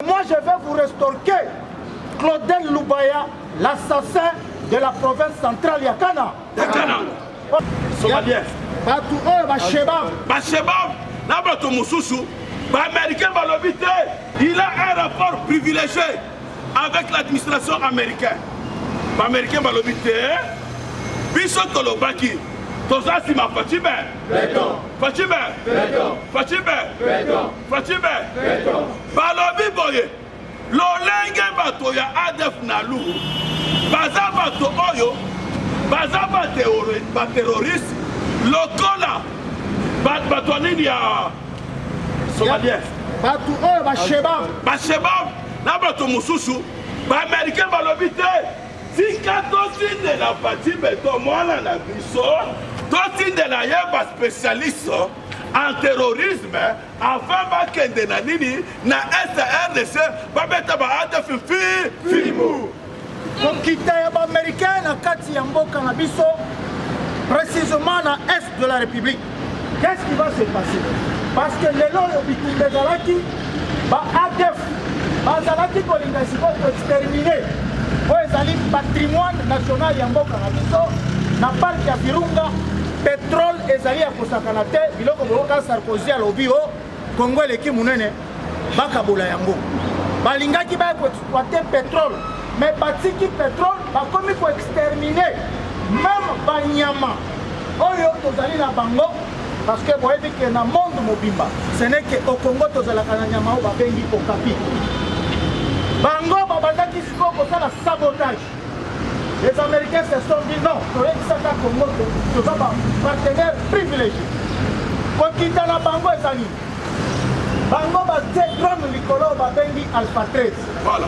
Moi, je vais vous restaurer Claudel Lubaya, l'assassin de la province centrale Yakana. Yakana. Somalien. Bachebab. Nabato Moussousou. Américain va l'obiter. Il a un rapport privilégié avec l'administration américaine. Américain va l'obiter. Biso Tolobaki. Toza Sima Fatime. Fatime. Balobi Boye. Lolenge bato ya ADF Nalu. Baza bato oyo. Baza ba terroriste. Lokola. Bato nini ya Somalien. Bato oyo Bachebab. Na bato Moussousou. Américain va l'obiter. Si katotinde la Fatime to mwana na biso. Totinde la yeba spécialiste en terrorisme afin bakende na nini na SRDC babeta ba ADF fimu. Kokita ya ba américain na kati ya mboka na biso précisément na est de la République. Qu'est-ce qui va se passer? Parce que les lois bitumbe zalaki ba ADF bazalaki kolinga siko exterminer oyo ezali patrimoine national ya mboka na biso na parc ya Virunga. Pétrole ezali ya kosakana te biloko boyoka Sarkozy alobi o Congo eleki munene bakabola yango balingaki ba exploiter pétrole mais batiki pétrole bakomi ko exterminer même banyama oyo tozali na bango parce que boyebi ke na monde mobimba ce n'est que au Congo tozalaka na nyama oyo babengi okapi bango babandaki siko kosala sabotage. Les Américains se sont dit non, Congo, nous sommes partenaires privilégiés. Pour quitter la Bango et Zani. Bango va dire drone Nicolo Babengi Alpha 13. Voilà.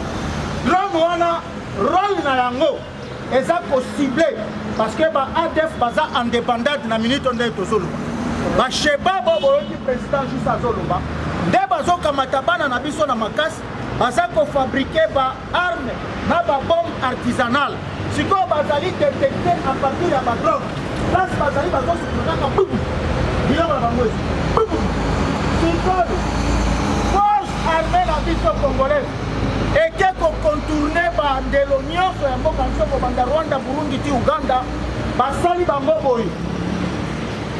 Drone wana rôle na yango eza ko ciblé parce que ba ADF baza indépendante na minute on est tozoloba. Ba Sheba bobo ki président juste azoloba. Nde bazo kamata bana na biso na makasi baza ko fabriquer ba arme na ba bombe artisanale. Si vous avez détecté à partir de la drogue, là, vous avez dit que vous avez force armée la vie congolaise et que vous contournez de l'Union sur Rwanda, Burundi, Ouganda,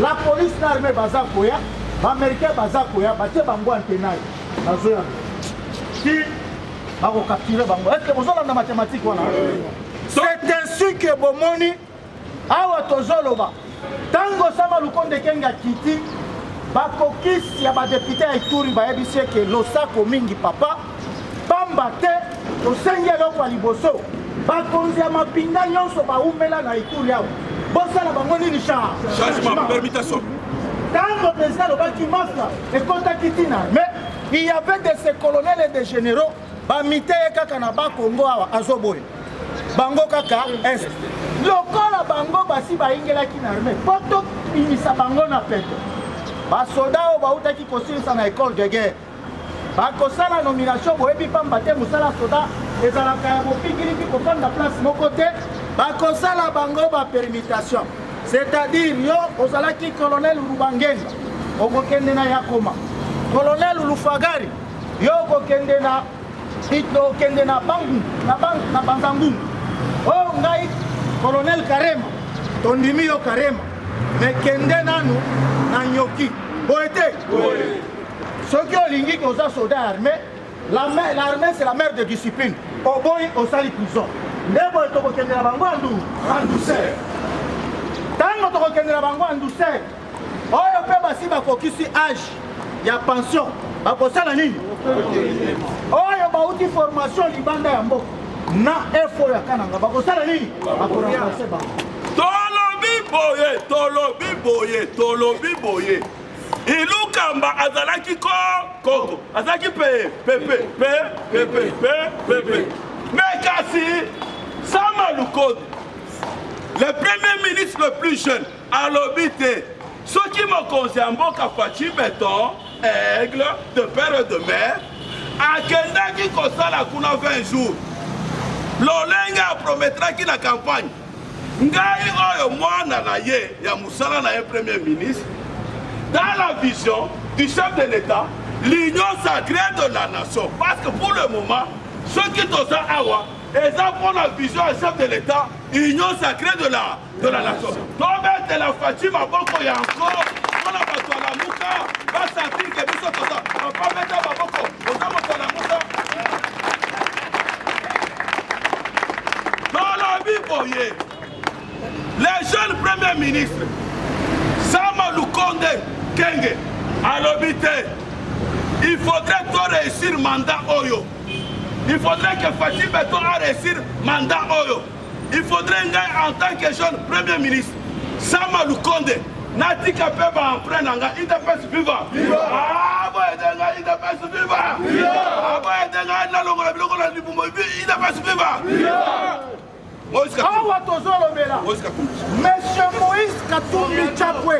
la police armée Bazakoya, l'Américain Bazakoya, Bango Antenay, qui va capturer Bango. Est-ce que vous avez la mathématique? C'est ainsi que Bomoni awa tozoloba tango sama lukonde kenga kiti bakokisi ya ba député ya Ituri ba yebisi ke losako mingi papa pamba te osengi eloko liboso bakonzi ya mapinga nyonso baumela na Ituri awa bosala bango nini changement permutation tango président lobaki mafia ekota kitina mais il y avait de ces colonels et des généraux bamite kaka na Congo awa azoboye bango kaka est lokola bango basi baingelaki na armée poto inisa bango na peto basoda oyo bautaki kosilisa na école de guerre bakosala nomination boyebi pamba te mosala soda ezalaka ya bopingiliki kofanda place moko te bakosala bango bapermutation c'est-à-dire yo ozalaki colonel Lubangenga okokende na Yakoma colonel Lufagari yo okokende na okende na Bangu na Banzangu. Oh, ngai, colonel Karema, tondimi yo Karema, mais kende nanu na nyoki. Boete? Oui. Ceux qui ont lingi qui ont soldats armés, l'armée c'est la mère de discipline. Au boy, au sali prison. Nebo to ko kende na bango anduse. Tango to ko kende na bango anduse. Oyo pe basi ba kokisi âge ya pension. Ba kosala nini? Oyo ba uti formation libanda ya mboka. Na effort ya kananga bakosala nini bakoremplacer ba tolobi boye ilukamba azalaki koko azalaki pepe mais kasi Sama Lukonde le premier ministre le plus jeune alobi te soki mokonzi ya mboka Faci Beton aigle de père et de mère akendaki kosala kuna 20 jours Lolenga promettraki la campagne. Ngai oyo mwana na ye ya musala na ye premier ministre dans la vision du chef de l'État l'union sacrée de la nation. Parce que pour le moment, ceux qui sont à Awa, ils ont la vision du chef de l'État, union sacrée de la nation. Donc, de la Fatima Boko, il y a encore, on a pas la mouka, va sentir que nous sommes comme ça. On va pas mettre à Boko, on va mettre la mouka. Dans la vie, voyez, les jeunes premiers ministres, Sama Lukonde Kenge, à l'obité, il faudrait tout réussir mandat Oyo. Il faudrait que Fatih Beton a réussi mandat Oyo. Il faudrait en tant que jeune premier ministre, Sama Lukonde, Nati Kapeba en prenant, il te passe vivant. Ah, bon, il te passe vivant. Ah, bon, il te passe vivant. Monsieur Moïse Katumbi Chapwe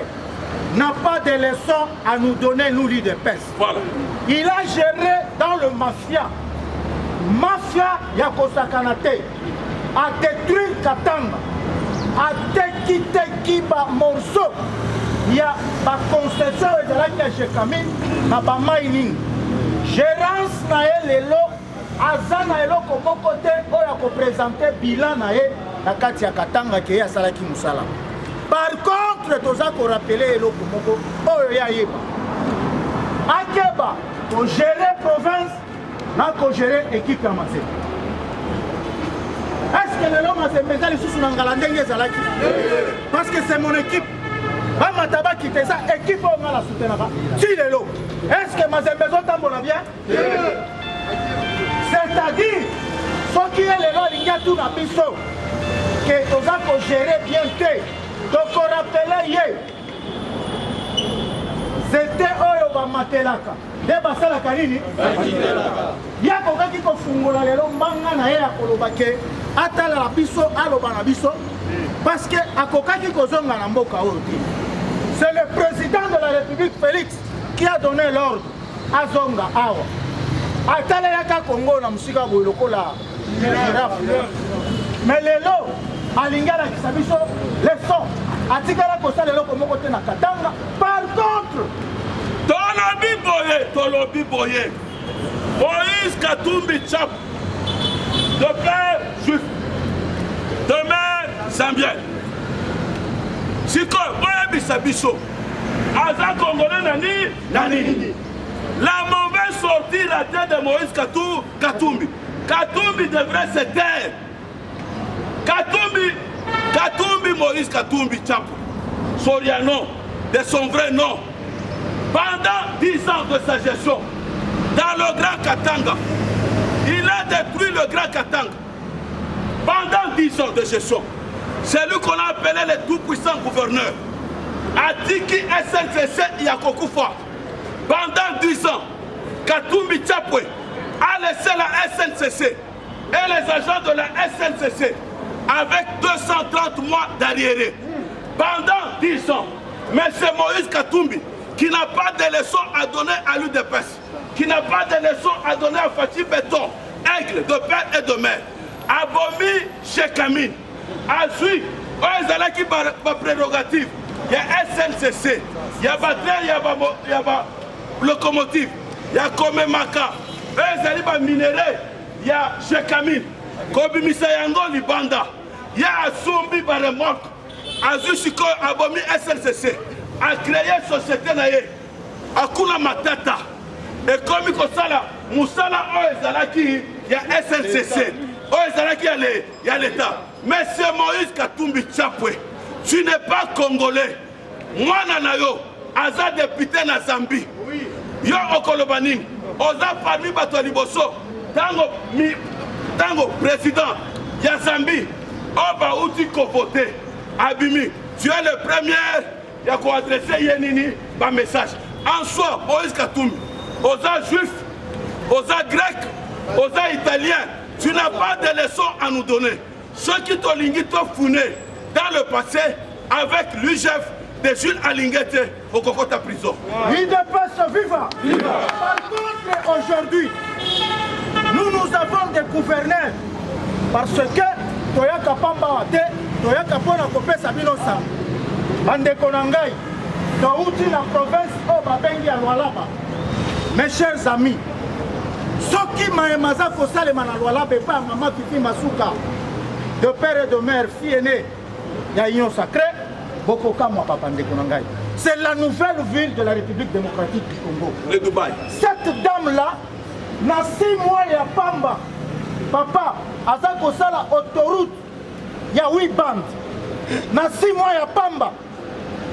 n'a pas de leçons à nous donner, nous, leaders de PES. Voilà. Il a géré dans le mafia. Mafia Yakosakanate a détruit Katanga, a teki ba morceau. Il y a la concession de la Chekamine, na ba mining. Gérance na lelo, azana elo komo côté oya ko présenter bilan na ye na kati ya Katanga ke ya salaki musala. Par contre, toza ko rappeler elo komoko oyo ya yeba. Akeba ko gérer province na ko gérer équipe ya Mazembe. Est-ce que lelo Mazembe za lisusu na ngala ndenge ezalaki? Parce que c'est mon équipe. Bamataba quitte ça, équipe on a la soutenaka. Si lelo, est-ce que Mazembe zo tambola bien? C'est-à-dire, ce qui est lelo linga tout na biso que toza ko gérer bien te. Donc on rappelle hier, c'était Oyo Bamatelaka. De basalaka nini? Ya kokaki kofungola lelo mbanga na ye ya koloba ke atala la biso aloba na biso parce que akokaki kozonga na mboka oyo. C'est le président de la République Félix qui a donné l'ordre à Zonga Awa. Atala yaka Congo na musika boy lokola mais lelo alingala kisabiso leçon atikala kosala lelo komoko te na Katanga. Par contre Tolobi Boye, Moïse Katumbi Chap, de père juif, de mère zambien. Siko, Boye Bisabiso, Aza Congolais Nani. La mauvaise sortie la tête de Moïse Katumbi. Katumbi devrait se taire. Katumbi Moïse Katumbi Chap, Soriano, de son vrai nom. Pendant 10 ans de sa gestion, dans le Grand Katanga, il a détruit le Grand Katanga. Pendant 10 ans de gestion, c'est lui qu'on a appelé le tout-puissant gouverneur. Atiki SNCC Yakokufa. Pendant 10 ans, Katumbi Chapwe a laissé la SNCC et les agents de la SNCC avec 230 mois d'arriéré. Pendant 10 ans, M. Moïse Katumbi, qui n'a pas de leçons à donner à l'UDPS, qui n'a pas de leçons à donner à Fatih Beton, aigle de père et de mère, abomi Chekamine, Azui, Oezalaki par prérogative, il y a SNCC, il y a Batrain, il y a locomotive, il y a Komemaka, Oezali par minéré, il y a Chekamine, Kobimisa Yango Libanda, il y a Asumbi par remorque, Azui Chiko abomi SNCC. A créé société naye akuna matata et comme il kosala musala oezalaki ya SNCC oezalaki ya l'État. Mais c'est Moïse Katumbi Chapwe, tu n'es pas congolais. Mwana na yo aza député na Zambie yo okolobani oza parmi bato liboso tango président ya Zambie oba uti ko voter abimi, tu es le premier. Il y a quoi adresser Yenini un message. En soi, Moïse Katumbi, aux juifs, aux grecs, aux italiens, tu n'as pas de leçons à nous donner. Ceux qui t'ont lingui t'ont founé dans le passé avec l'UGF de Jules Alinguete au Kokota prison. Il ne peut se vivre. Par contre, aujourd'hui, nous avons des gouverneurs parce que Toyaka Pamba Toyaka Pona Kopé Sabino Sam. Bandeko na ngai, touti na province oyo babengi ya Lualaba. Mes chers amis, ce qui m'a émasé pour ça, les Manaloala, Bepa, Maman Fifi Masuka, de père et de mère, fille aînée, il y a union sacrée, Bokoka, moi, papa Ndekonangai. C'est la nouvelle ville de la République démocratique du Congo. Le Dubaï. Cette dame-là, dans 6 mois, il y a Pamba. Papa, Azako Sala, autoroute, il y a 8 bandes. Dans 6 mois, il y a Pamba.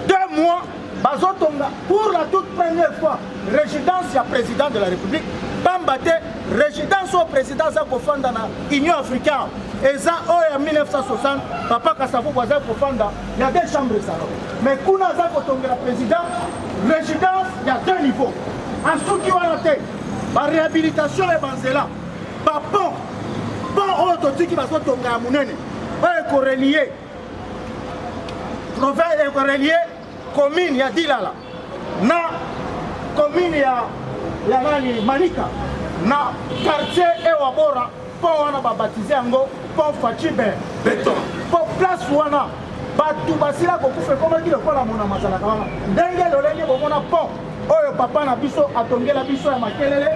2 mois, Bazotonga, pour la toute première fois, résidence, il y a président de la République. Pambate, résidence au président Zako Fanda dans l'Union africaine. Et ça, en 1960, Papa Kassafou Zako Fanda, il y a 2 chambres de salon. Mais Kuna Zako Tonga, président, résidence, il y a 2 niveaux. En ce qui va noter, la réhabilitation est Banzela. Papa, bon, autotique qui va se tonga à Mounene. On est relié. Province est relié. Commune, il y a Dilala. Na commune, il y a Manika. Na quartier Ewabora. Pour on a baptisé Ango. Pour Fachibe. Béton. Pour place Wana. Batu Basila beaucoup fait comment dire quoi la mona masala kama. Ndenge lolenge bomona pont. Oyo papa na biso atonge la biso ya makelele.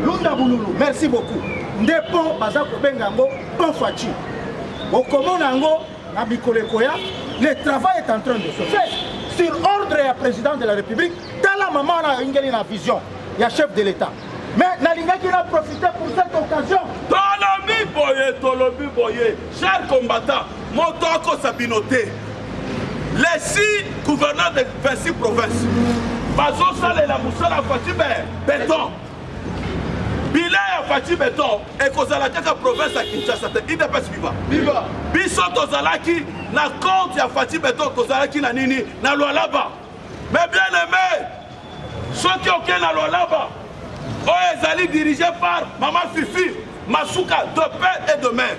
Lunda Bululu. Merci beaucoup. Ndepo baza ko benga ngo pont Fachi. Okomona ngo na bikolekoya. Le travail est en train de se faire. Sur ordre du président de la République, dans la maman a une vision, il y a chef de l'État. Mais Nalinga qui a profité pour cette occasion. Tolobi Boye, chers combattants, Motoko Sabinoté, les 6 gouverneurs des 26 provinces, Bazo Sale la Moussala Fati Béton, Bilaya Fati Béton, et Kozalaka province à Kinshasa, il n'est pas suivant. Viva! Biso Tozalaki, na compte ya Fati Béton, Kozalaki na Nini, na Lualaba. Mais bien aimé, ceux qui ont na Lualaba, Ezali dirigé par Maman Fifi Masuka, de père et de mère.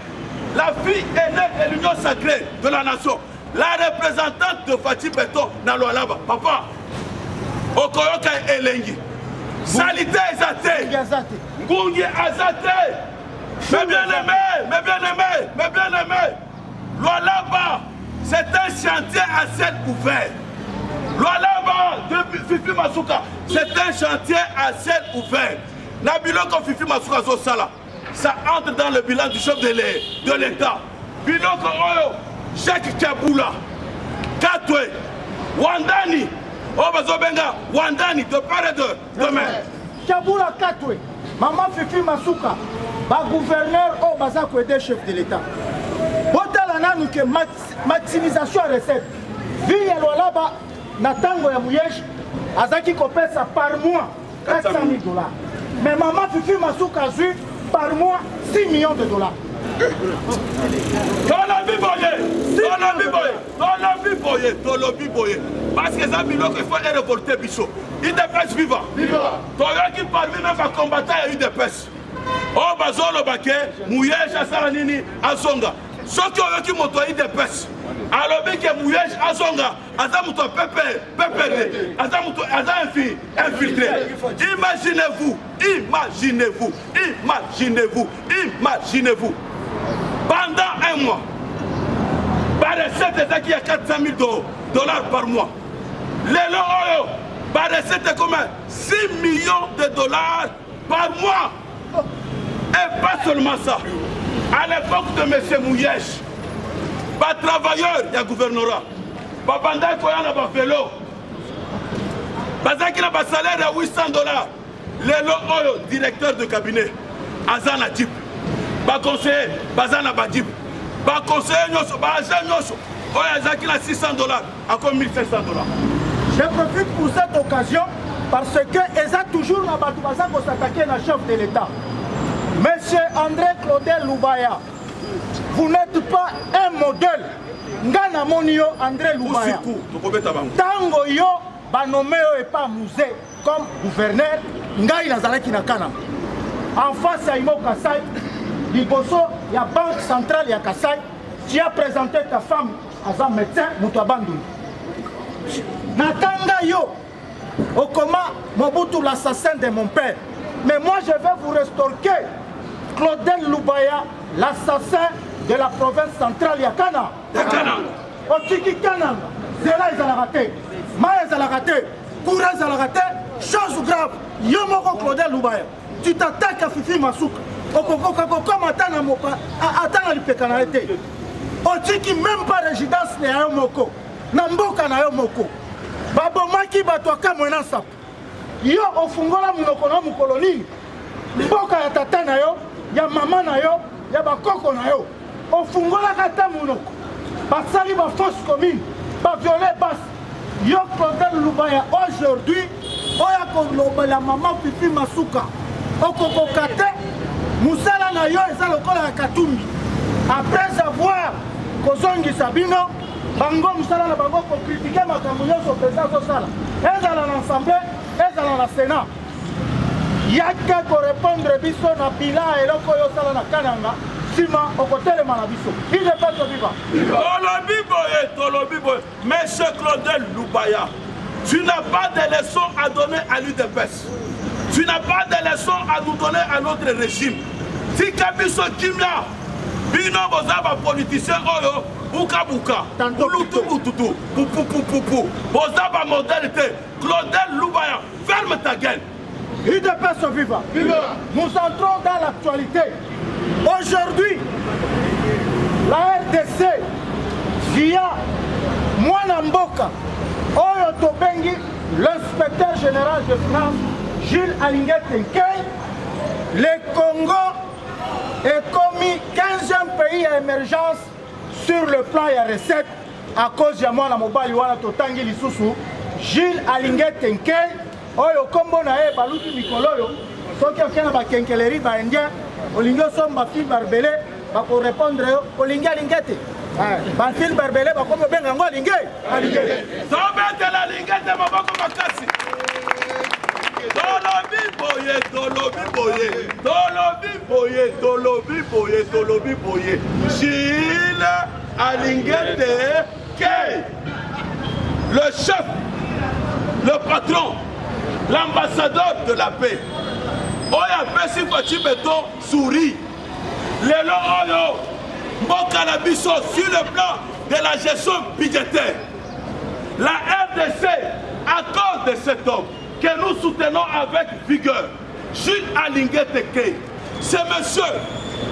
La fille aînée de l'Union sacrée de la nation. La représentante de Fati Béton, na Lualaba. Papa, Okoyoka Elengi. Salité Ezate. Ngungi Azate. Mais bien aimé, Lualaba, c'est un chantier à ciel ouvert. Lualaba, de Fifi Masuka, c'est un chantier à ciel ouvert. Nabiloko Fifi Masuka Zosala, ça entre dans le bilan du chef de l'État. Biloko Oyo, Jacques Kabula, Katwe, Wandani, Obazobenga, Wandani, de part et de main. Kabula Katwe, Maman Fifi Masuka, gouverneur au Bazako et chef de l'État. Botalana nous que maximisation de recettes. Ville Lualaba, Natango ya Mouyesh, Azaki Kopesa par mois 400 000 $. Mais Maman Fifi Masuka a eu par mois 6 millions de $. Tolobi Boye. Parce que ça, il faut révolter Bichot. Il dépêche vivant. Toi qui parmi même à combattre, il y a eu des pêches. Oh, Bazolo Baké, Mouyesh, Asaranini, Azonga. Ceux qui ont eu motoyer des pêches. Alors, que Mouyesh, Azonga, Azamuto Pépé, Azamuto infiltré. Imaginez-vous. Pendant un mois, par recette, il y a 400 000 $ par mois. Les lots, par recette, c'est combien? 6 millions de $ par mois. Et pas seulement ça. À l'époque de M. Mouyesh, pas travailleur, il y a gouvernorat. Pas bandit, il y a un vélo. Bazaki n'a pas salaire à 800 $. Les lots, directeur de cabinet, Azan Adjib. Pas conseiller, Bazana Badjib. Pas conseiller, pas agent, Azaki n'a 600 $, encore 1500 $. Je profite pour cette occasion parce que ils ont toujours la Batoubaza pour s'attaquer à la chef de l'État. Monsieur André Claudel Loubaya, vous n'êtes pas un modèle. Ngana Monio André Loubaya. Tango yo, banomé et pas musée comme gouverneur, Ngai Nazalaki Nakana. En face à Imo Kassai, Liboso, il y a Banque Centrale, il y a Kassai. Tu as présenté ta femme à un médecin, Moutabandoui. Natanga yo, Okoma, Mobutu l'assassin de mon père. Mais moi je vais vous restaurer Claudel Loubaya, l'assassin de la province centrale Yakana. Otiki Kananga, Zela ils ont raté, Maya ils ont raté, Koura ils ont raté, chose grave. yo moko Claudel Lubaya tu t'attaques à Fifi Masuka okokokakokoma ata na lipeka na ye te otiki même pas résidence na yo moko na mboka na yo moko babomaki bato akamwe na nsapo yo ofungola monoko na mokolo nini mboka ya tata na yo ya mama na yo ya bakoko na yo ofungolaka ata monoko basali bafausse commune baviole basi yo Claudel Lubaya aujourd'hui oya kolobela mama Fifi Masuka okokoka te musala na yo eza lokola ya Katumbi après avoir kozongisa bino bango musala na bango kokritike makambo nyonso mpenza azosala ezala na assemblée ezala na sénat yaka korépondre biso na bilan eloko oyo osala na kananga nsima okotelema na biso ide mpe tobiba tolobi boye monsieur Claudel Lubaya, tu n'as pas de leçons à donner à l'UDPS. Tu n'as pas de leçons à nous donner à notre régime. Tika biso kimia bino bozaba politicien oyo buka buka bulutu bututu pupu bozaba modalité. Claudel Lubaya, ferme ta gueule. UDPS viva. Nous entrons dans l'actualité. Aujourd'hui, la RDC via Mwana Mboka oyo tobengi l'inspecteur général de France Jules Alinguet Tenkei, le Congo est commis 15e pays à émergence sur le plan et recette à cause de Mwana Mobali wana totangi lisusu Jules Alinguet Tenkei oyo kombo na ye baluki mikolo oyo soki okena bakenkeleri baindien olingi osomba fil barbele bakorépondre yo olingi alingete bafil barbele bakomi obenga yango alingete sobetela alingete maboko makasi tolobi boye Jules Alinguet Tenkei, le chef, le patron, l'ambassadeur de la paix. Oya pesi Fachi Beton sourit. Lelo oyo mboka na biso sur le plan de la gestion budgétaire. La RDC, à cause de cet homme que nous soutenons avec vigueur, Jules Alinguet Tenkei, c'est monsieur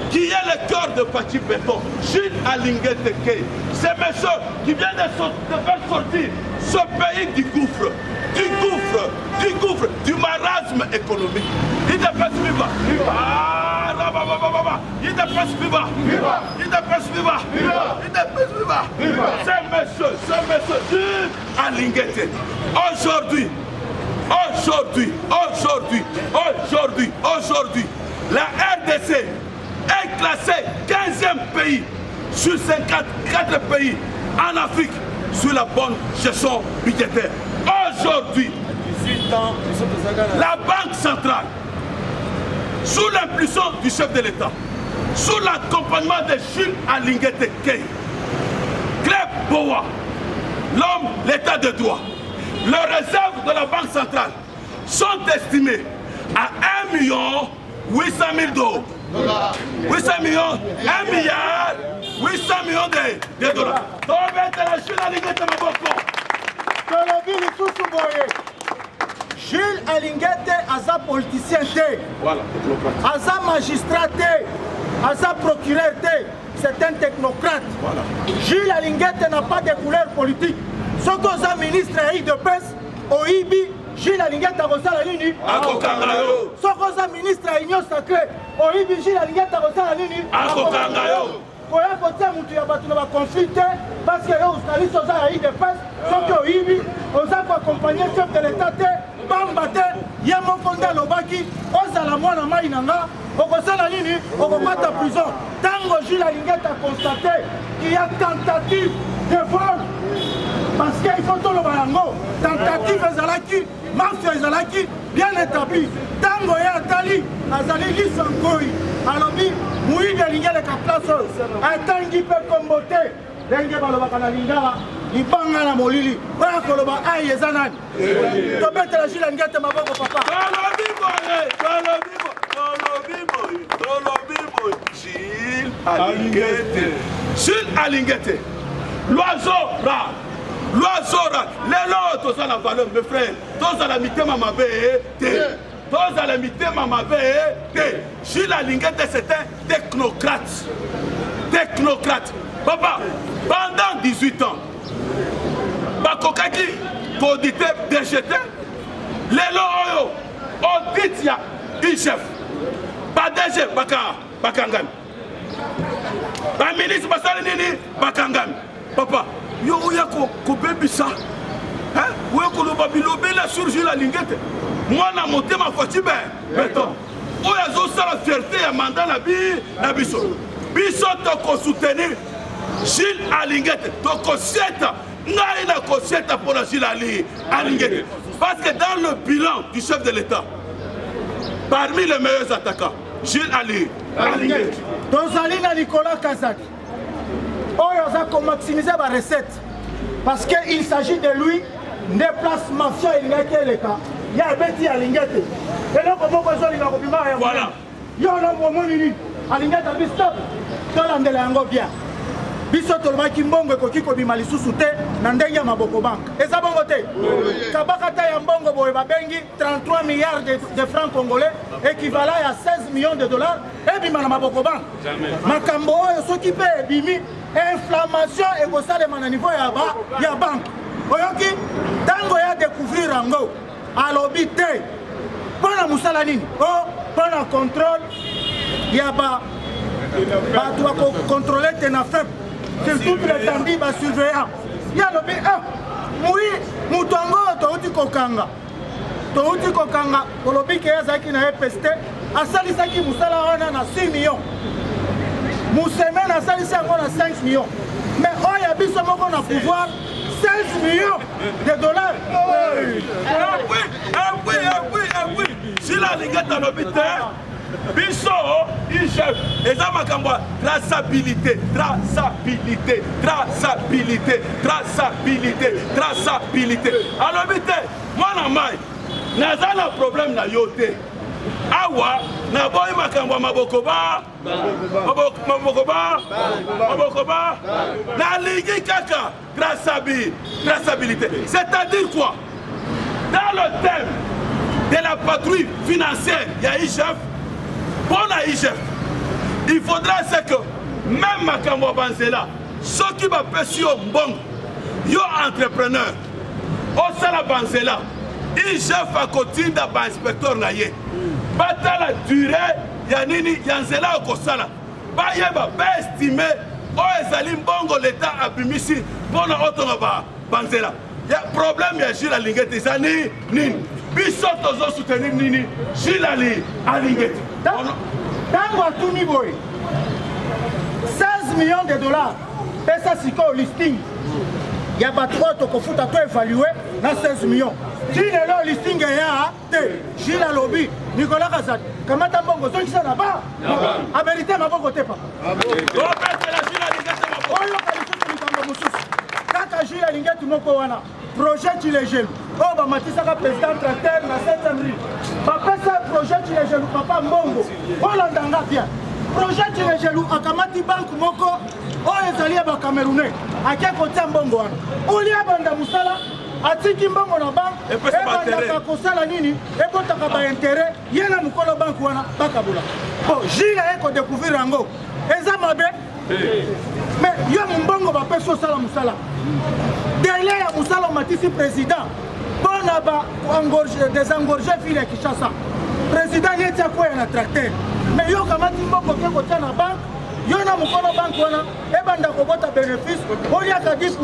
qui est le cœur de Fachi Beton, Jules Alinguet Tenkei, c'est monsieur qui vient de faire sortir ce pays du gouffre, du marasme économique. Il dépasse viva. Il dépasse viva. C'est monsieur Jules Alinguet. Aujourd'hui, la RDC est classée 15e pays sur 54 pays en Afrique sur la bonne gestion budgétaire. Aujourd'hui, la Banque centrale, sous l'impulsion du chef de l'État, sous l'accompagnement de Jules Alinguet Tenkei, Cleb Boa, l'homme, l'état de droit, les réserves de la Banque centrale sont estimées à 1,8 milliard de dollars. Jules Alinguet aza politicien te, aza magistrat te, aza procureur te, c'est un technocrate. Jules Alinguet n'a pas de couleur politique. Soko aza ministre ya UDPS, oyibi Jules Alinguet akosala nini? Akokanga yo. Soko aza ministre ya Union Sacrée, oyibi Jules Alinguet akosala nini? Akokanga yo. Koya kotia mutu ya bato na baconflit te parce que yo journaliste oza ya UDPS soki oyibi oza koaccompagne chef de l'état te pamba te ye moko nde alobaki ozala mwana mai na nga okosala nini okomata prison ntango Jules Alinguet aconstate qu'il y a tentative de vol parce que il faut toloba yango tentative ezalaki mafia ezalaki bien établi ntango ye atali azali liso nkoi alobi moyibi alingi aleka place oyo atangi mpe kombo te ndenge balobaka na lingala libanga na molili oya koloba ai eza nani tobetela Jules Alinguet te maboko papa Jules Alinguet, l'oiseau rare. Les lots, tous à la valeur, mes frères, tous à la mitema mabe, tous à l'imité Mamabé, Gilles Alingete, c'est un technocrate. Technocrate. Papa, pendant 18 ans, Bakokaki, audité, déjeté, Lelo Oyo, audit ya, chef. Pas DG, Bakangami. Pas ministre, Basalinini, Bakangami. Papa, yo ko bebi ça. Hein? Où est-ce que le Babilobé la surgit la linguette? Moi, na monté ma voiture, béton. Où est-ce que la fierté à mandat la vie, la biso? Biso, tu soutenir Gilles Alingete. Tu conseilles, n'a conseillé pour la Gilles Alingete. Parce que dans le bilan du chef de l'État, parmi les meilleurs attaquants, Gilles Alingete. Donc, Zalina Nicolas Kazak. Oh, il a maximisé la recette. Parce qu'il s'agit de lui, des places mafieux et les cas. Il y a un petit Alingete. Et là, comment on peut dire voilà. Il y a un moment où Alingete a dit stop. Tout le monde est bien. Biso tolma kimbongo ko kiko bimali susute na ndenge ya maboko bank. Eza bongo te. Kabaka ta ya mbongo boye babengi 33 milliards de francs congolais équivalent à 16 millions de dollars et bima na maboko bank. Makambo oyo soki pe bimi inflammation et ko salema na niveau ya bank. Oyoki tango ya découvrir ngo alobi te. Pona musala nini? Oh, pona contrôle ya ba doit contrôler tes affaires. C'est toute l'étendue de surveillance. Il y a le B1. Oui, Moutongo, Touti Kokanga. Touti Kokanga, pour le B qui est à qui n'a pas pesté, à Salisaki Moussala, on a 6 millions. Moussemen à Salisaki, on a 5 millions. Mais il y a bien seulement qu'on a pouvoir 16 millions de dollars. Oui. Si la Ligue est dans l'hôpital, Biso, chef, et ça m'a traçabilité. Alors, moi, n'a pas problème na yote. Awa, n'a pas eu mabokoba, la ligue kaka, traçabilité. C'est-à-dire quoi? Dans le thème de la patrouille financière, il y a chef. Bon à IGF, il faudra que même Makambo Banzela, ceux qui va passer au bon, yo entrepreneur, au Sala Banzela, IGF a continué d'être inspecteur naïe. Bata la durée, Yanini, Yanzela au Kosala. Bayeba, estimé, au Ezalim Bongo, l'État a bimisi, pour la haute Banzela. Il y a un problème, il y a Gilles Alingete, Nini. Biso tozo soutenir Nini, Gilles Alingete. Tango à tout niveau, 16 millions de dollars, et ça c'est quoi au listing? Il y a pas trop de foot à toi évalué dans 16 millions. Si le listing est là, Gilles Alobi, Nicolas Kazak, comment t'as bon gosse qui s'en a pas? À vérité, ma bon côté pas. Quand Gilles Alingete Mokowana, projet tu les gèles. Oh, bah, Matissa, président tracteur, na 7e rue. Papa, ça, projet tu les gèles, papa Mbongo. Oh, l'endanga bien. Projet tu les gèles, Akamati Bank Moko. Oh, les alliés à Camerounais. À quel côté Mbongo? Olia Banda Moussala. Atiki Mbongo na banque. Et Banda Kosala Nini. Et Botaka intérêt. Yena Mukolo Bank Wana. Bakabula. Bon, Gilles a découvert Rango. Et ça m'a bien. Mais yo Mbongo va faire ça la Moussala. Délai à Moussala Matisi président. Bon là-bas, désengorger fille qui chasse. Président il y a quoi un tracteur. Mais yo Kamati Mbongo qui côté la banque, yo na Mukolo Bank wana et banda ko bota bénéfice, on y a ka 10%.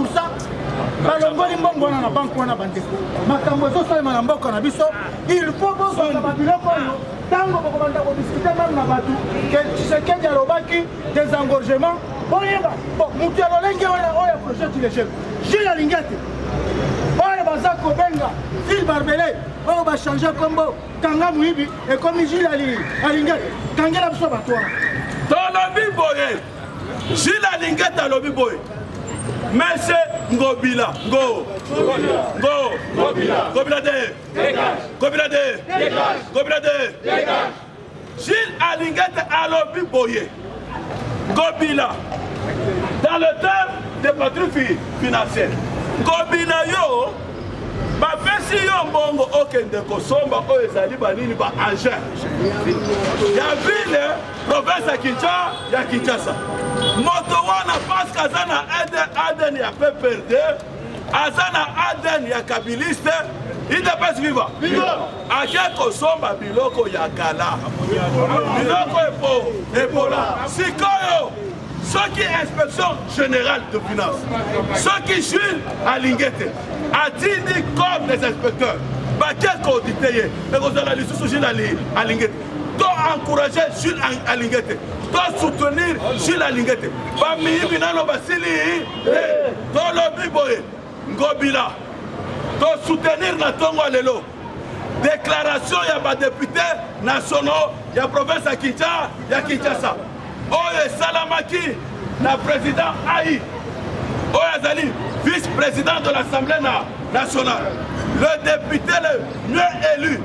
Balongoli Mbongo na banque wana bande. Makambo zo sala na mboka na biso, il faut que ça ba biloko yo. Tango ko banda ko discuter même na batu que ce que ya robaki désengorgement. Bon, mutu ya lolenge oya projet tu les jeunes. Gilles Alingete. Oya baza kobenga, Phil Barbelé, oya ba changer combo, Kanga Muibi et comme Gilles Alingete. Kangela biso batwa. Tolobi boye. Gilles Alingete alobi boye. Monsieur Ngobila, Ngobila de. Gilles Alingete alobi boye. Ngobila. Dans le terme des patrouilles financières. Ngobila yo, bapesi yo mbongo okende kosomba oyo ezali banini ba agent ya ville province ya Kinshasa. Moto wana paske aza na ADN ya PPRD, aza na ADN ya kabiliste, idepesi viva ake kosomba biloko ya kala, biloko epola sikoyo. Soki inspection générale de finance, soki Jules Alingete atindi corps des inspecteurs, baquet audité et kozala lisusu Jules Alingete, to encourager Jules Alingete, to soutenir Jules Alingete, ba miyibi nano basili to lobi boye ngobila, to soutenir na tongo lelo. Déclaration ya ba député nationaux ya province ya Kinshasa. Oye Salamaki, le président Aïe, Oye Zali, vice-président de l'Assemblée nationale, le député le mieux élu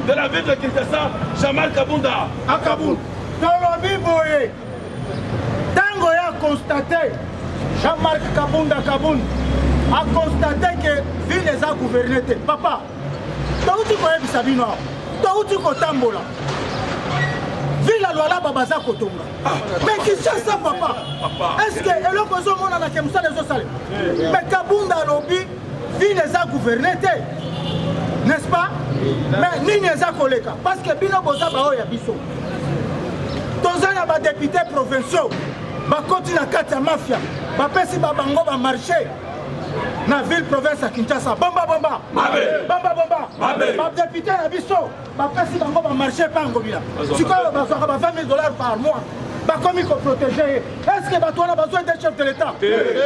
de la ville de Kinshasa, Jamal Kabunda. À Kaboul. Dans le Biboye, Tango a constaté, Jamal Kabunda Kaboul a constaté que ville les a gouverné. Papa, tu as où tu connais Sabino? Tu as où tu Tambola? Villa Loala Babaza Kotonga. Mais Kinshasa, papa. Est-ce que Eloko Zomona na Kemsa les Osale? Mais Kabunda Lobi, ville les a gouverné, n'est-ce pas? Mais Nini les a collés. Parce que Bino Boza Bao Yabiso. Tozana ba député provinciaux, ba koti na kati ya mafia, ba pesi ba bango ba marché. Na ville province à Kinshasa, bomba bomba, bomba bomba, ma député à Bisso, ma président va marcher pas en Gobila. Si quoi, va avoir 20 000 $ par mois, bah comme il faut protéger. Est-ce que toi on a besoin d'un chef de l'État?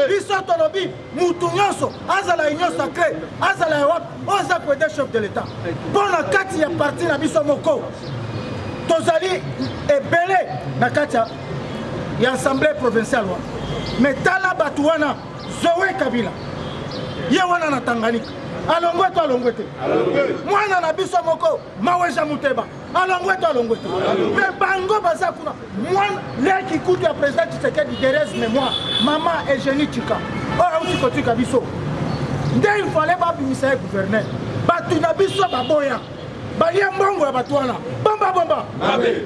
Bisso Tolobi, Moutounyoso, Azala Union Sacrée, Azala Ewap, on a quoi des chefs de l'État. Bon la carte il y a parti la Bisso Moko, Tozali est belé, la carte il y a assemblée provinciale, mais Tala Batouana, Zoé Kabila. Yewana na Tanganyika alongweto alongwete mwana na biso moko maweja muteba alongweto alongwete mais bango baza kuna mwana leki kutu ya président Tshisekedi Thérèse mémoire maman Eugénie Chika oyo uti kotika biso nde il fallait babimisa gouverneur batu na biso baboya balie mbongo ya batu wana bomba bomba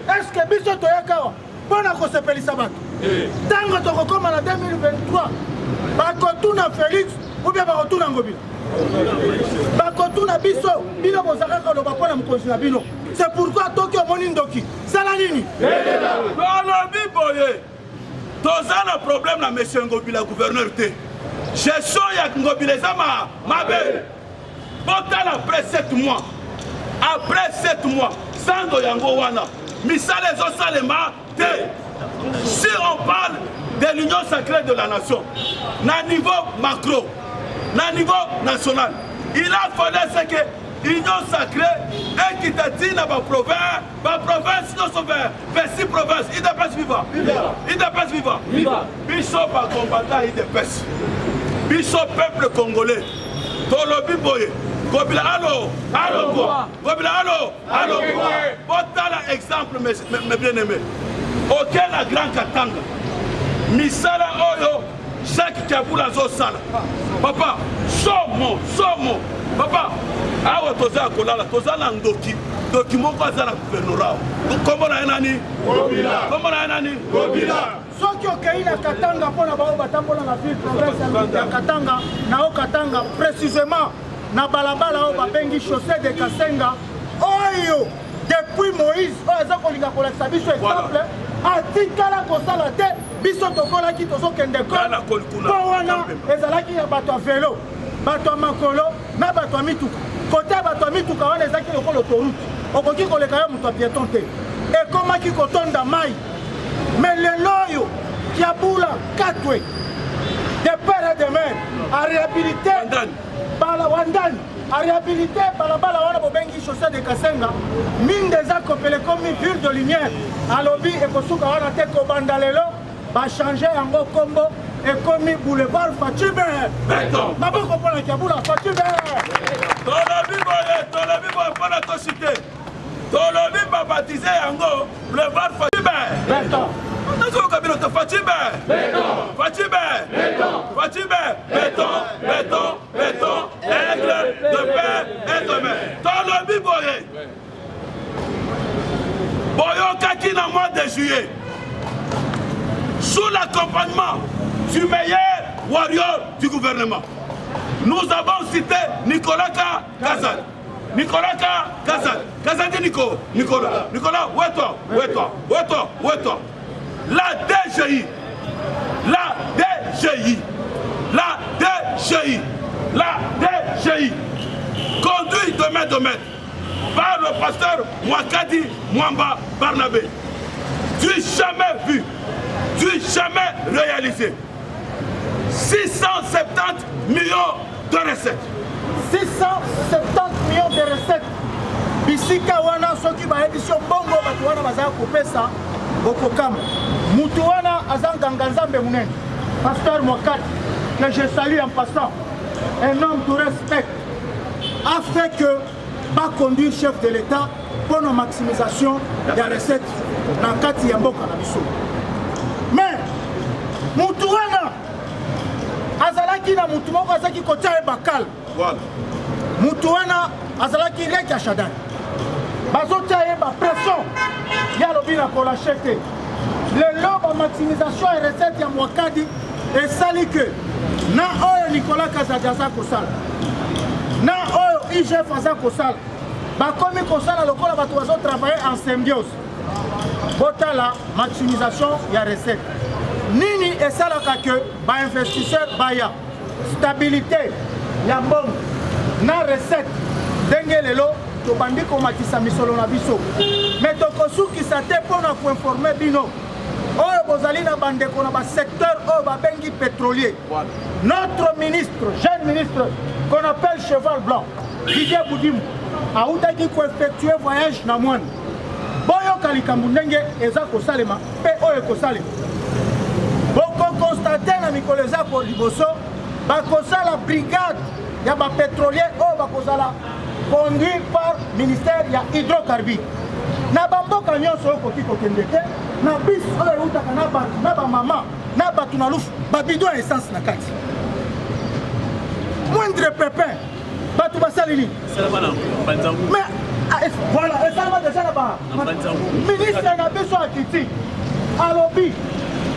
est-ce que biso toyaka mpona kosepelisa bato ntango tokokoma na 2023 bakotuna Félix ou bien bakotuna Ngobila bakotuna biso bino bozalaka loba mpona mokonzi na bino. C'est pourquoi toki omoni ndoki sala nini tolobi boye toza na problème na monsieur Ngobila gouverneur te gestion ya Ngobila eza mabe botala après 7 mois sango yango wana misala ezosalema te. Si on parle de l'union sacrée de la nation, na niveau macro, na niveau national, il a fallu ce que l'union sacrée équitative dans ma province, nous sommes 26 provinces, il dépasse vivant. Il dépasse vivant. Bishop a combattant, il dépasse. Bishop peuple congolais, Tolobi Boye, Gobila allo quoi? Gobila allo quoi? Voilà exemple, mes bien-aimés. Auquel la Grand Katanga, Misala Oyo, Jacques Kabula Zosala. Papa, somo. Papa, awa toza kolala, toza na ndoki. Doki moko azala gouvernorat. Comment na nani? Gobila. Soki okei na Katanga pona bao batambola na ville province ya Katanga, na Katanga précisément na balabala o babengi chaussée de Kasenga. Oyo depuis Moïse, oyo kolinga kolakisa biso exemple. Atikala kosala te biso tokolaki tozokende ko wana ezalaki ya bato ya velo bato ya makolo na bato ya mituka kote bato ya mituka wana ezalaki lokola autoroute okoki koleka yo moto ya piéton te ekomaki kotonda mai mais lelo oyo Kiabula Katwe de père et de mère a réhabilité Wandani a réhabilité balabala wana bobengi chaussée de Kasenga mine des akopele komi ville de lumière alobi ekosuka wana te kobanda lelo ba changer yango kombo ekomi boulevard Fachibe maboko mpona Kiabula Fachibe tolobi boye mpona tosite tolobi babatize yango boulevard Fachibe nazoyoka bino te Fachibe béton, aigle de paix demain. Tolobi boye. Boyo kaki na mois de juillet. Sous l'accompagnement du meilleur warrior du gouvernement. Nous avons cité Nicolas Kazan. Nicolas Kazan. Kazan dit Nicolas. Nicolas, où est toi? La DGI. Conduit de main de maître par le pasteur Mwakadi Mwamba Barnabé. Du jamais vu, du jamais réalisé. 670 millions de recettes. 670 millions de recettes. Bisika wana soki ba édition bongo batu wana bazaka kopesa bokokama. Mutu wana azanga nzambe munene. Pasteur Mwakadi, que je salue en passant, un homme de respect, a fait que va conduire chef de l'État pour la maximisation des recettes dans le cadre de Yamboka. Mais, Moutouana, Azalaki na Moutoumoko Azaki Kotia et Bakal. Moutouana, Azalaki Lek Yachadan. Bazotia et pression. Yalobina pour l'acheter. Le lobe en maximisation et recettes Yamwakadi et sali que na oyo Nicolas Kazadiaza Kosala. Na oyo IGF Aza Kosala. Bakomi Kosala lokola bato bazo travailler en symbiose. Botala maximisation ya recette. Nini esalaka que ba investisseur baya stabilité ya mbongo na recette ndenge lelo tobandi komatisa misolo na biso. Mais tokosukisa te mpona koinforme bino oyo bozali na bandeko na secteur oyo babengi pétrolier. Notre ministre, jeune ministre qu'on appelle Cheval Blanc, Didier Boudimou, a outaki ko effectuer voyage na mwana. Boyoka likambo ndenge eza kosalema pe oyo kosalema. Boko constater na mikolo eza ko liboso bakosala brigade ya ba pétrolier oyo bakozala conduit par ministère ya hydrocarbures. Na bamboka nyonso oyo koki kokende te na bis oyo eutaka na bato na bamama na bato na lufu babidon ya essence na kati. Moindre pépin bato basali nini? Mais voilà, esalama déjà là-bas. Ministre na biso akiti alobi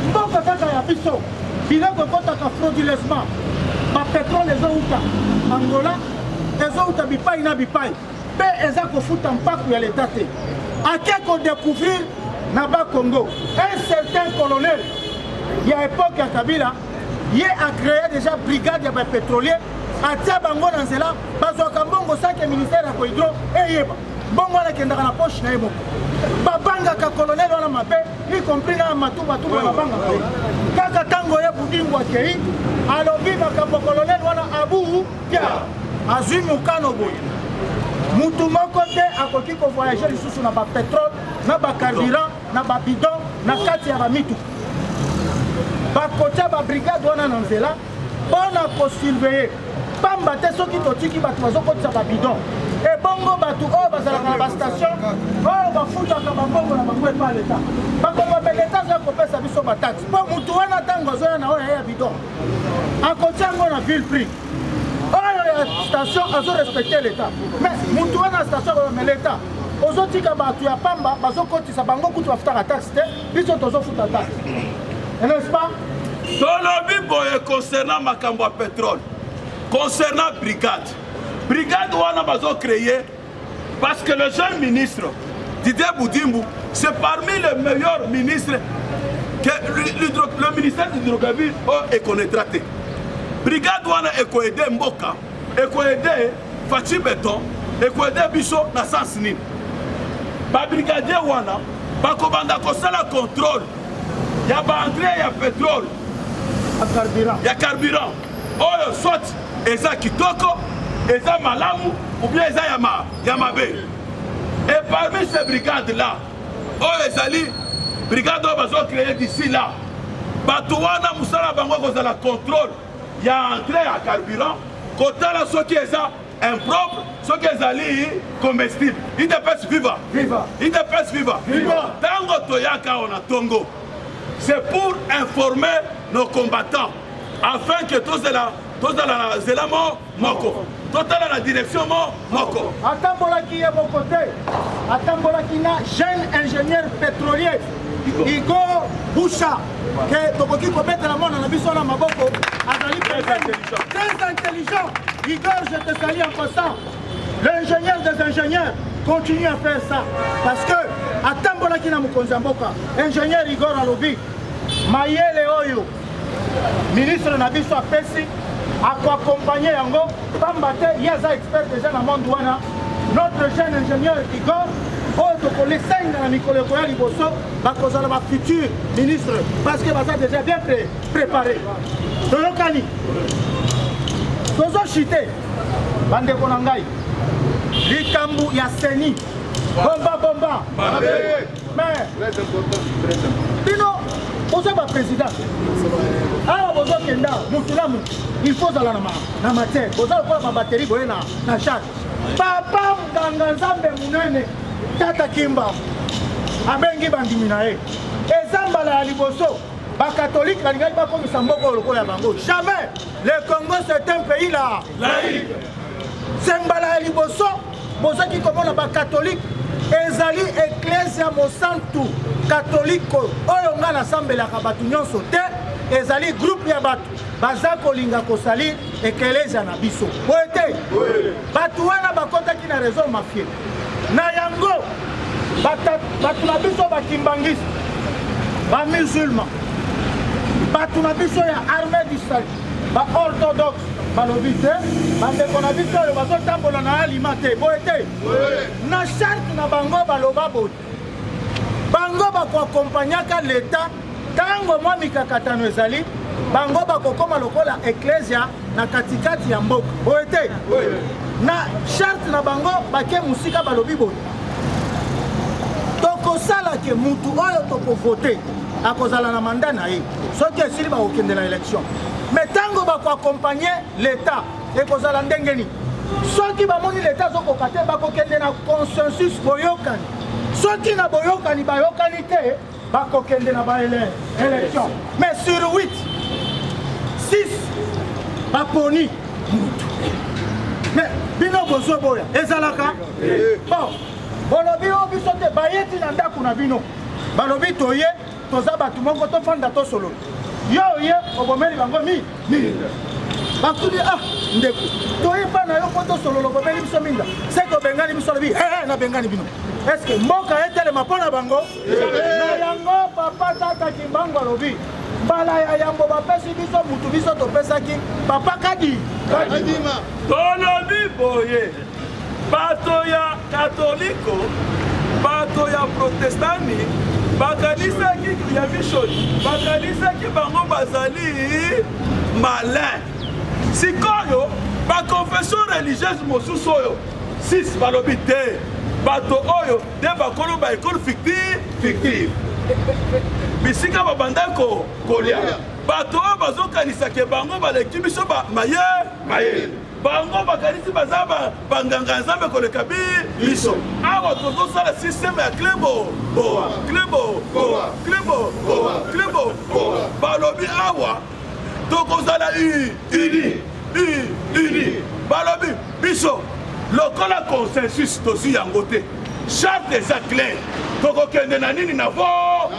mboka kaka ya biso biloko ekotaka frauduleusement bapétrole ezouta Angola ezouta bipai na bipai mpe eza kofuta mpaku ya leta te. Ake kodécouvrir na Congo un certain colonel il y a époque ya Kabila ye a créé déjà brigade ya pétrolier atia bango na nzela bazwaka mbongo sake ministère ya kohydro eyeba mbongo wana ekendaka na poche na ye moko babangaka colonel wana mabe y compris na matu babangaka kaka ntango ye Budimbu akei alobi makambo colonel wana abu pia azwi mokano boye mutu moko te akoki kovoyage lisusu na bapétrole na bacarburant na babidon na kati ya bamituka bakotia babrigade wana na nzela mpona kosurveille pamba te soki totiki bato bazokotisa babidon ebongo bato oyo bazalaka na bastation oyo bafutaka bambongo na bango epa leta bakongo me leta azoya kopesa biso bataxe mpo mutu wana ntango azoya na oyo ya bidon akotia yango na ville prix oyo ya station azorespecte leta mais mutu wana station me leta ozotika bato ya pamba bazokotisa bango kutu bafutaka taxe te biso tozofuta taxe n'est-ce pas? Tolobi boye concernant makambo ya pétrole, concernant brigade wana bazo créé parce que le jeune ministre Didier Boudimbu c'est parmi les meilleurs ministres que le ministère de l'hydrocarbure est connaîtra. Brigade wana ekoede mboka, ekoede Fachi Beton, ekoede biso na sens nini. Ba brigadier wana bakobanda kosala contrôle ya ba entrée ya pétrole ya carburant oyo soit eza kitoko eza malamu ou bien eza ya mabe. Et parmi ces brigades là oyo ezali brigade oyo bazo créer d'ici là bato wana musala bango kozala contrôle ya entrée ya carburant kotala soki eza impropre soki ezali comestible idps viva idps viva tango toyaka ona tongo. C'est pour informer nos combattants, afin que tous cela tozala na zela moko totala na direction moko atambolaki ye moko te atambolaki na jeune ingénieur pétrolier Igor Boucha que tokoki kobetela mwana na biso na maboko azali très intelligent. Igor, je te salue en passant. L'ingénieur des ingénieurs continue à faire ça parce que atambolaki na mokonzi ya mboka ingénieur Igor alobi mayele oyo ministre na biso apesi akoaccompagner yango pamba te ye aza expert déjà na monde wana. Notre jeune ingénieur Igor oyo tokolesenga na mikolo ekoya liboso bakozala ba futur ministre parce que baza déjà bien préparé. Toyokani tozochite bandeko na ngai likambu ya seni bomba mais bino oza ba président awa bozokenda mutu na mutu il faut zala na matière boza lokola babateri boye na charge papa mganga nzambe munene tata Kimba abengi bandimi na ye eza mbala ya liboso bakatholike balingaki bakomisa mboka lokola ya bango. Jamais le Congo c'est un pays là laïque. C'est mbala ya liboso bozaki komona bakatholike ezali ecclesia mosantu catholique oyo nga nasambelaka bato nyonso te ezali groupe ya bato baza kolinga kosali ecclesia na biso boye te bato wana bakotaki na réseau mafie na yango bato na biso bakimbangisi bamusulman bato na biso ya armée du salut baorthodoxe balobi te bandeko na biso oyo bazotambola na alima te boye te na charte na bango baloba boye bango bakoakompanyaka leta ntango mwa mikakatano ezali bango bakokoma lokola ecclesia na katikati ya mboka boye te na charte na bango bake musika balobi boye tokosala ke mutu oyo tokovote akozala na manda na ye soki esili bakokende na élection mais ntango bakoakompagne leta ekozala ndenge nini soki bamoni leta azokoka te bakokende na consensus boyokani soki na boyokani bayokani te bakokende na baélection mais sur 8 6 baponi mutu mais bino bozoboya ezalaka bon bolobi o biso te bayeti na ndako na bino balobi toye toza bato moko tofanda tosolola yo ye obomeli bango mingi bakubi ndeko toye mpa na yo mpo tosolola obomeli biso minga seke obengani biso lobi nabengani bino estce mboka etelema mpo na bango na yango papa tata Kimbangu alobi mbala ya yambo bapesi biso mutu biso topesaki papa kadima tolobi boye bato ya katoliko bato ya protestani bakanisaki ya bishoni bakanisaki bango bazali malin sikoyo baconfession religieuse mosusu oyo 6 balobi te bato oyo nde bakolo ba ekole fictive bisika babanda kolia bato oyo bazokanisaka bango baleki biso mayele bango bakanisi baza banganga nzambe koleka biso awa tozosala systeme ya klebo balobi awa tokozala uni balobi biso lokola consensus tosi yango te charte eza claire tokokende na nini na vote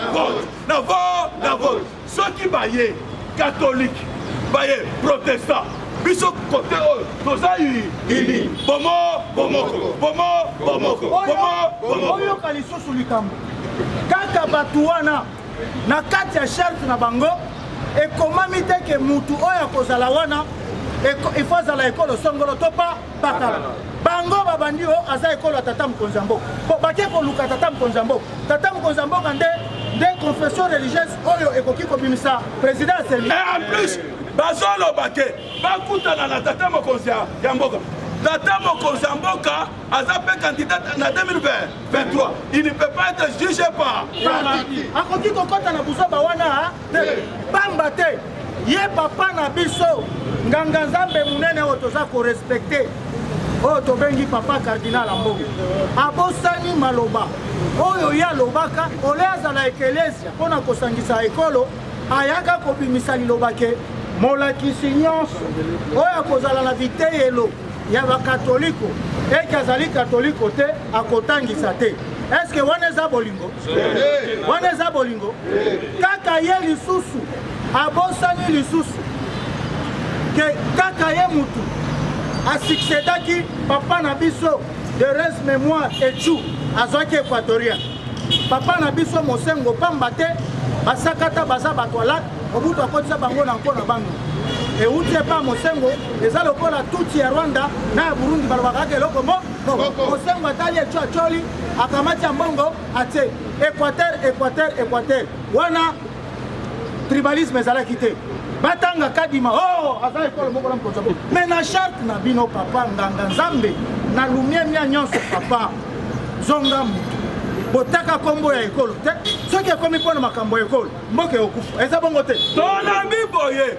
soki baye catholique baye protestant biso kote oyo toza ini oyoka lisusu likambo kaka bato wana na kati ya charte na bango ekomami te ke mutu oyo akozala wana ifo azala ekolo songolo to pa bakala bango babandi o aza ekolo ya tata mokonzi ya mboka po bake koluka tata mokonzi ya mboka nde confession religieuse oyo ekoki kobimisa président aseli en plus bazoloba ke bakutana na tata mokonzi ya mboka tata mokonzi ya mboka aza mpe candidat na 2023 il ne peut pas être jugé par akoki kokota na buzoba wana te pamba te ye papa na biso nganga nzambe munene oyo toza korespecte oyo tobengi papa cardinal ya mboka abosani maloba oyo ye alobaka ole azala ekelesia mpona kosangisa ekolo ayaka kobimisa liloba ke molakisi nyonso oyo akozala na biteyelo ya bakatoliko eke azali katoliko te akotangisa te. Eske wana eza bolingo? Wana eza bolingo? Kaka ye lisusu abosani lisusu ke kaka ye mutu asuccédaki papa na biso de res mémoire etu azwaki équatorien. Papa na biso mosengo pamba te basakata baza bato alak obutu akotisa bango na nkona bango euti epa mosengo eza lokola tuti ya Rwanda na ya Burundi balobakaka eloko mosengo atali ecu acholi akamati ya mbongo atie Équateur wana tribalisme ezalaki te batanga kadima aza ekolo moko na mkonza bo me na charte na bino papa nganga nzambe na lumiemia nyonso papa zonga mutu botaka kombo ya ekolo te soki ekomi mpona makambo ya ekolo mboka okufa eza bongo te tonambi boye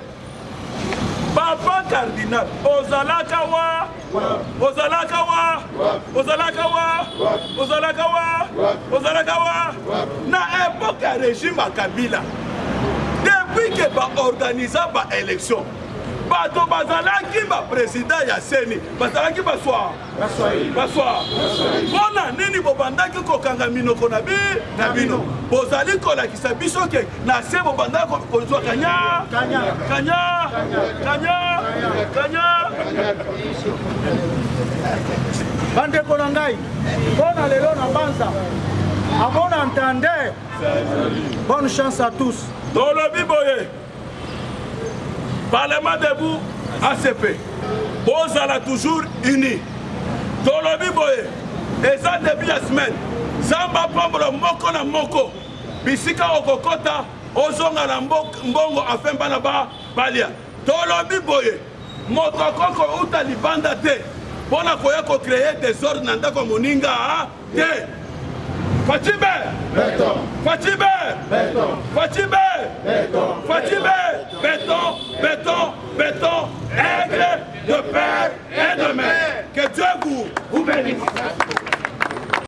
papa cardinal ozalaka wa na époque ya régime ya Kabila depuis que baorganiza baélection bato bazalaki baprésident ya seni bazalaki baswa mpona nini bobandaki kokanga minoko na bino bozali kolakisa biso ke na se bobandaki kozwa kanya bandeko na ngai mpona lelo na banza amona entendeur bonne chance à tous. tolobi boye Parlement debout, ACP. Bozala toujours unis. Tolobi boye. Eza début la semaine. Zamba pambolo moko na moko. Bisika okokota. Ozonga na mbongo afin bana balia. Tolobi boye. Motokoko uta libanda te. Pona koya ko créer des ordres na ndako moninga te. Fatibe! Béton! Fatibe! Béton! Fatibe! Béton! Fatibe! Béton! Aigle de père et de mère. Que Dieu vous bénisse.